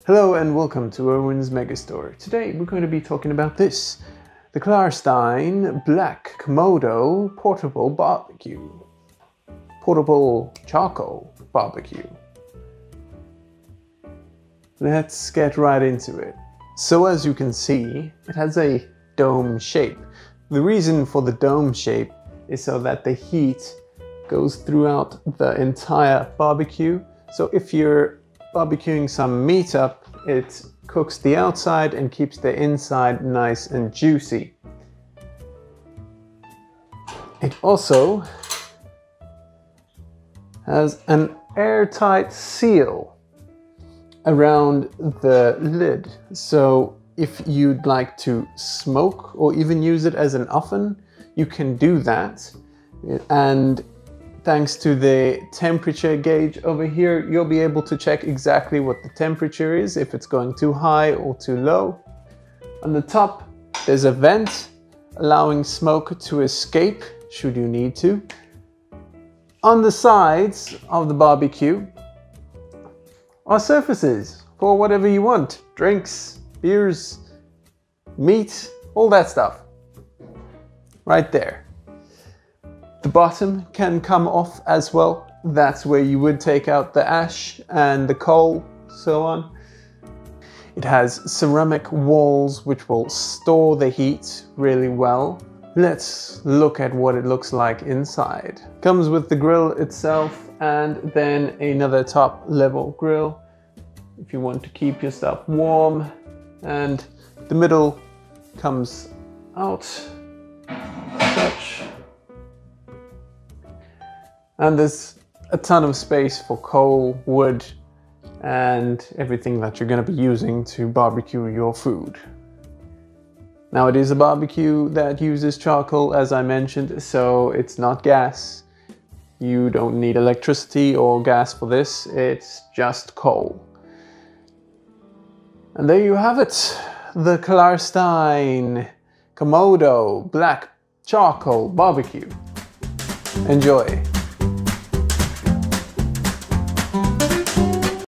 Hello and welcome to Erwin's Megastore. Today we're going to be talking about this, the Klarstein Black Kamado Portable Barbecue. Portable charcoal barbecue. Let's get right into it. So as you can see, it has a dome shape. The reason for the dome shape is so that the heat goes throughout the entire barbecue. So if you're barbecuing some meat up, it cooks the outside and keeps the inside nice and juicy. It also has an airtight seal around the lid. So if you'd like to smoke or even use it as an oven, you can do that. And thanks to the temperature gauge over here, you'll be able to check exactly what the temperature is, if it's going too high or too low. On the top, there's a vent allowing smoke to escape should you need to. On the sides of the barbecue are surfaces for whatever you want. Drinks, beers, meat, all that stuff. Right there. The bottom can come off as well. That's where you would take out the ash and the coal, so on. It has ceramic walls which will store the heat really well. Let's look at what it looks like inside. Comes with the grill itself and then another top level grill if you want to keep your stuff warm. And the middle comes out such. And there's a ton of space for coal, wood, and everything that you're going to be using to barbecue your food. Now it is a barbecue that uses charcoal, as I mentioned, so it's not gas. You don't need electricity or gas for this, it's just coal. And there you have it, the Klarstein Kamado Black Charcoal Barbecue. Enjoy!